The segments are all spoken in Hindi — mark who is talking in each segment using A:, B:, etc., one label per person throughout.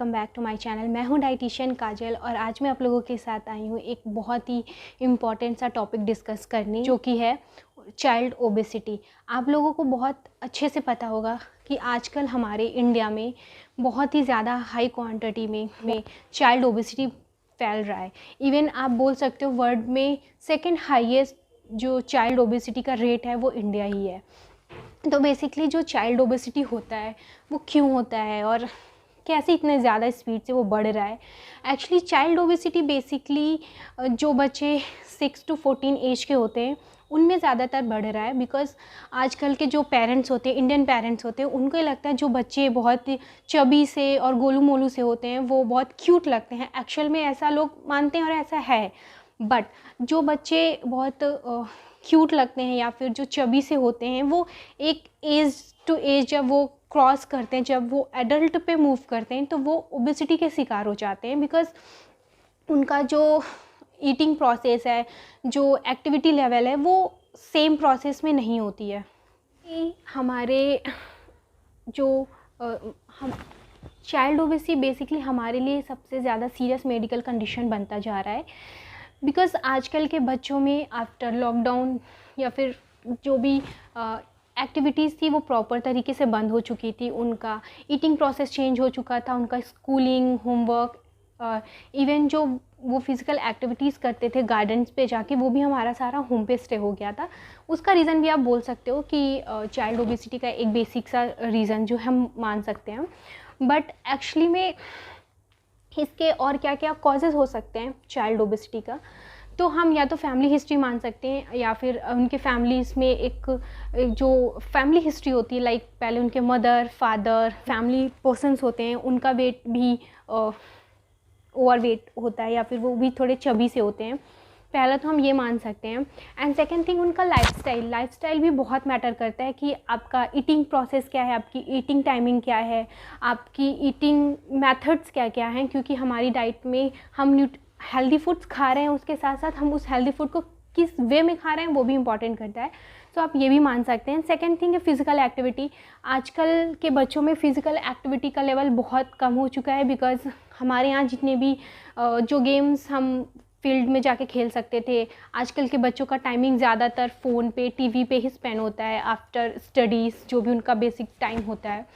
A: Welcome back to my channel. मैं हूं डाइटिशियन काजल और आज मैं आप लोगों के साथ आई हूं एक बहुत ही इम्पॉर्टेंट सा टॉपिक डिस्कस करने, जो कि है चाइल्ड ओबेसिटी। आप लोगों को बहुत अच्छे से पता होगा कि आजकल हमारे इंडिया में बहुत ही ज़्यादा हाई क्वांटिटी में चाइल्ड ओबेसिटी फैल रहा है। इवन आप बोल सकते हो वर्ल्ड में सेकेंड हाईएस्ट जो चाइल्ड ओबेसिटी का रेट है वो इंडिया ही है। तो बेसिकली जो चाइल्ड ओबेसिटी होता है वो क्यों होता है और कैसे इतने ज़्यादा स्पीड से वो बढ़ रहा है। एक्चुअली चाइल्ड ओबेसिटी बेसिकली जो बच्चे 6 to 14 एज के होते हैं उनमें ज़्यादातर बढ़ रहा है। बिकॉज़ आजकल के जो पेरेंट्स होते हैं, इंडियन पेरेंट्स होते हैं, उनको ये लगता है जो बच्चे बहुत चबी से और गोलू मोलू से होते हैं वो बहुत क्यूट लगते हैं। एक्चुअल में ऐसा लोग मानते हैं और ऐसा है, बट जो बच्चे बहुत क्यूट लगते हैं या फिर जो चबी से होते हैं वो एक एज टू एज जब वो क्रॉस करते हैं, जब वो एडल्ट पे मूव करते हैं तो वो ओबेसिटी के शिकार हो जाते हैं। बिकॉज़ उनका जो ईटिंग प्रोसेस है, जो एक्टिविटी लेवल है, वो सेम प्रोसेस में नहीं होती है। हमारे जो हम चाइल्ड ओबेसिटी बेसिकली हमारे लिए सबसे ज़्यादा सीरियस मेडिकल कंडीशन बनता जा रहा है। बिकॉज़ आजकल के बच्चों में आफ्टर लॉकडाउन या फिर जो भी एक्टिविटीज़ थी वो प्रॉपर तरीके से बंद हो चुकी थी, उनका ईटिंग प्रोसेस चेंज हो चुका था, उनका स्कूलिंग, होमवर्क, इवन जो वो फिज़िकल एक्टिविटीज़ करते थे गार्डन्स पे जाके, वो भी हमारा सारा होम पे स्टे हो गया था। उसका रीज़न भी आप बोल सकते हो कि चाइल्ड ओबेसिटी का एक बेसिक सा रीज़न जो हम मान सकते हैं। बट एक्चुअली में इसके और क्या क्या कॉजेज़ हो सकते हैं चाइल्ड ओबेसिटी का, तो हम या तो फैमिली हिस्ट्री मान सकते हैं या फिर उनके फैमिलीज़ में एक जो फैमिली हिस्ट्री होती है, लाइक पहले उनके मदर फादर फैमिली पर्सन्स होते हैं, उनका वेट भी ओवर वेट होता है या फिर वो भी थोड़े चबी से होते हैं। पहला तो हम ये मान सकते हैं। एंड सेकेंड थिंग उनका लाइफस्टाइल भी बहुत मैटर करता है कि आपका ईटिंग प्रोसेस क्या है, आपकी ईटिंग टाइमिंग क्या है, आपकी ईटिंग मेथड्स क्या क्या हैं। क्योंकि हमारी डाइट में हम हेल्दी फूड्स खा रहे हैं, उसके साथ साथ हम उस हेल्दी फूड को किस वे में खा रहे हैं वो भी इम्पॉर्टेंट करता है। तो आप ये भी मान सकते हैं। सेकेंड थिंग है फिज़िकल एक्टिविटी। आजकल के बच्चों में फ़िज़िकल एक्टिविटी का लेवल बहुत कम हो चुका है। बिकॉज़ हमारे यहाँ जितने भी जो गेम्स हम फील्ड में जाके खेल सकते थे, आजकल के बच्चों का टाइमिंग ज़्यादातर फ़ोन पे, टीवी पे ही स्पेंड होता है आफ्टर स्टडीज़, जो भी उनका बेसिक टाइम होता है।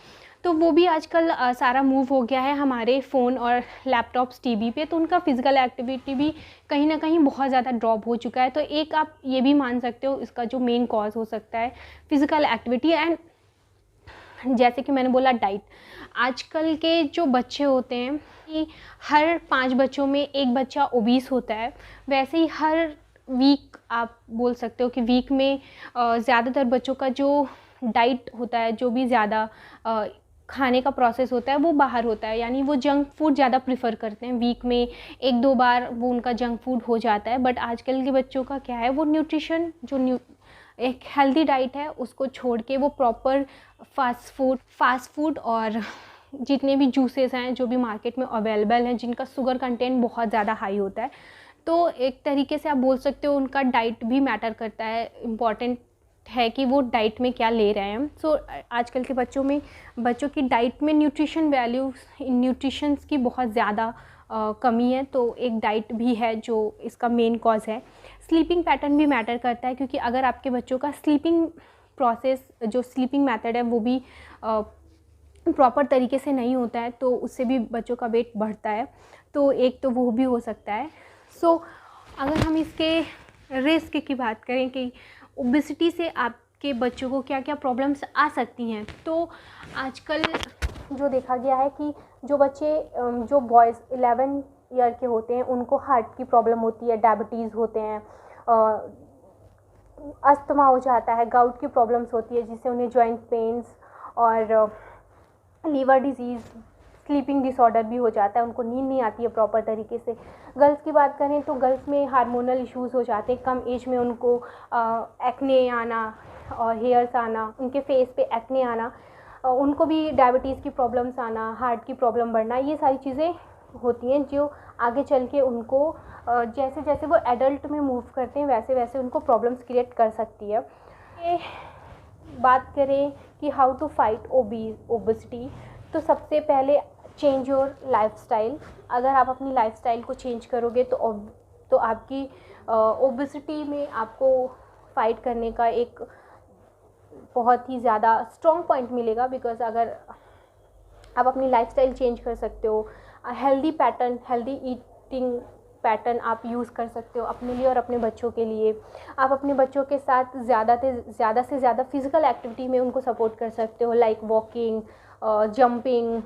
A: तो वो भी आजकल सारा मूव हो गया है हमारे फ़ोन और लैपटॉप्स, टीवी पे, तो उनका फ़िज़िकल एक्टिविटी भी कहीं ना कहीं बहुत ज़्यादा ड्रॉप हो चुका है। तो एक आप ये भी मान सकते हो इसका जो मेन कॉज हो सकता है फ़िज़िकल एक्टिविटी। एंड जैसे कि मैंने बोला डाइट, आजकल के जो बच्चे होते हैं कि हर 5 बच्चों में एक बच्चा ओबीस होता है। वैसे ही हर वीक आप बोल सकते हो कि वीक में ज़्यादातर बच्चों का जो डाइट होता है, जो भी ज़्यादा खाने का प्रोसेस होता है वो बाहर होता है, यानी वो जंक फूड ज़्यादा प्रेफर करते हैं। वीक में 1-2 बार वो उनका जंक फूड हो जाता है। बट आजकल के बच्चों का क्या है, वो न्यूट्रिशन एक हेल्दी डाइट है उसको छोड़ के वो प्रॉपर फास्ट फूड और जितने भी जूसेस हैं जो भी मार्केट में अवेलेबल हैं, जिनका शुगर कंटेंट बहुत ज़्यादा हाई होता है। तो एक तरीके से आप बोल सकते हो उनका डाइट भी मैटर करता है, इम्पॉर्टेंट है कि वो डाइट में क्या ले रहे हैं। सो आजकल के बच्चों की डाइट में न्यूट्रिशंस की बहुत ज़्यादा कमी है। तो एक डाइट भी है जो इसका मेन कॉज है। स्लीपिंग पैटर्न भी मैटर करता है, क्योंकि अगर आपके बच्चों का स्लीपिंग प्रोसेस, जो स्लीपिंग मेथड है वो भी प्रॉपर तरीके से नहीं होता है तो उससे भी बच्चों का वेट बढ़ता है। तो एक तो वो भी हो सकता है। सो अगर हम इसके रिस्क की बात करें कि ओबेसिटी से आपके बच्चों को क्या क्या प्रॉब्लम्स आ सकती हैं, तो आजकल जो देखा गया है कि जो बच्चे जो बॉयज़ 11 ईयर के होते हैं उनको हार्ट की प्रॉब्लम होती है, डायबिटीज़ होते हैं, अस्थमा हो जाता है, गाउट की प्रॉब्लम्स होती है जिससे उन्हें जॉइंट पेन्स और लीवर डिजीज़, स्लीपिंग डिसऑर्डर भी हो जाता है, उनको नींद नहीं आती है प्रॉपर तरीके से। गर्ल्स की बात करें तो गर्ल्स में हार्मोनल इश्यूज़ हो जाते हैं, कम एज में उनको एक्ने आना और हेयर्स आना, उनके फेस पे एक्ने आना, उनको भी डायबिटीज़ की प्रॉब्लम्स आना, हार्ट की प्रॉब्लम बढ़ना, ये सारी चीज़ें होती हैं जो आगे चल के उनको जैसे जैसे वो एडल्ट में मूव करते हैं वैसे वैसे उनको प्रॉब्लम्स क्रिएट कर सकती है। ये बात करें कि हाउ टू फाइट ओबेसिटी, तो सबसे पहले चेंज योर लाइफस्टाइल। अगर आप अपनी लाइफस्टाइल को चेंज करोगे तो आपकी ओबेसिटी में आपको फाइट करने का एक बहुत ही ज़्यादा स्ट्रॉन्ग पॉइंट मिलेगा। बिकॉज अगर आप अपनी लाइफस्टाइल चेंज कर सकते हो, हेल्दी ईटिंग पैटर्न आप यूज़ कर सकते हो अपने लिए और अपने बच्चों के लिए। आप अपने बच्चों के साथ ज़्यादा से ज़्यादा फिज़िकल एक्टिविटी में उनको सपोर्ट कर सकते हो, लाइक वॉकिंग, जंपिंग,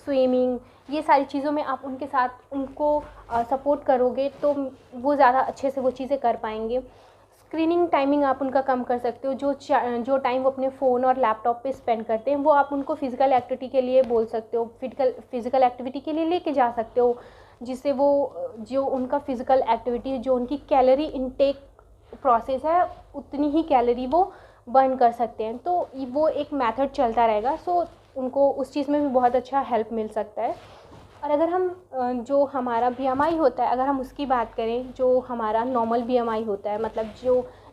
A: स्विमिंग। ये सारी चीज़ों में आप उनके साथ उनको सपोर्ट करोगे तो वो ज़्यादा अच्छे से वो चीज़ें कर पाएंगे। स्क्रीनिंग टाइमिंग आप उनका कम कर सकते हो। जो टाइम वो अपने फ़ोन और लैपटॉप पे स्पेंड करते हैं वो आप उनको फ़िज़िकल एक्टिविटी के लिए बोल सकते हो, फ़िज़िकल एक्टिविटी के लिए लेके जा सकते हो, जिससे वो जो उनका फ़िज़िकल एक्टिविटी, जो उनकी कैलोरी इनटेक प्रोसेस है, उतनी ही कैलोरी वो बर्न कर सकते हैं। तो वो एक मेथड चलता रहेगा। सो उनको उस चीज़ में भी बहुत अच्छा हेल्प मिल सकता है। और अगर हम जो हमारा बीएमआई होता है, अगर हम उसकी बात करें, जो हमारा नॉर्मल बीएमआई होता है, मतलब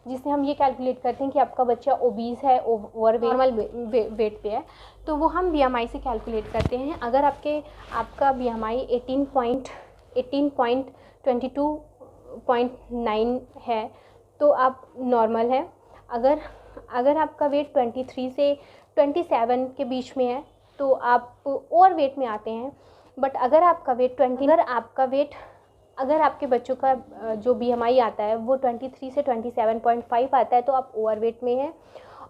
A: जिससे हम ये कैलकुलेट करते हैं कि आपका बच्चा ओबीस है, ओवर नॉर्मल वेट पे है, तो वो हम बीएमआई से कैलकुलेट करते हैं। अगर आपका बीएमआई 18.22.9 है तो आप नॉर्मल है। अगर आपका वेट 23 से 27 के बीच में है तो आप ओवर वेट में आते हैं। बट अगर आपके बच्चों का जो बीएमआई आता है वो 23 से 27.5 आता है तो आप ओवरवेट में हैं।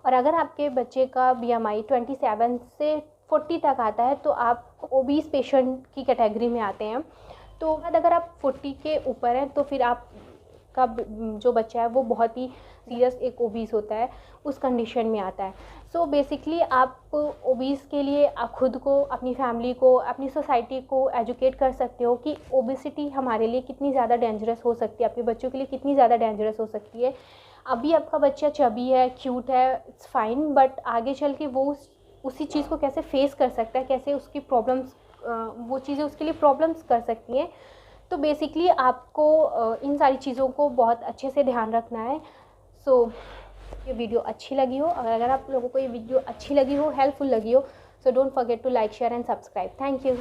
A: और अगर आपके बच्चे का बीएमआई 27 से 40 तक आता है तो आप ओबीस पेशेंट की कैटेगरी में आते हैं। तो अगर आप 40 के ऊपर हैं तो फिर आपका जो बच्चा है वो बहुत ही सीरियस एक ओबीस होता है, उस कंडीशन में आता है। सो बेसिकली आप ओबीस के लिए आप खुद को, अपनी फैमिली को, अपनी सोसाइटी को एजुकेट कर सकते हो कि ओबेसिटी हमारे लिए कितनी ज़्यादा डेंजरस हो सकती है, आपके बच्चों के लिए कितनी ज़्यादा डेंजरस हो सकती है। अभी आपका बच्चा चबी है, क्यूट है, इट्स फाइन, बट आगे चल के वो उसी चीज़ को कैसे फेस कर सकता है, कैसे उसकी प्रॉब्लम्स, वो चीज़ें उसके लिए प्रॉब्लम्स कर सकती हैं। तो बेसिकली आपको इन सारी चीज़ों को बहुत अच्छे से ध्यान रखना है। सो ये वीडियो अच्छी लगी हो, और अगर आप लोगों को ये वीडियो अच्छी लगी हो, हेल्पफुल लगी हो, so don't forget to like, share and subscribe. Thank you.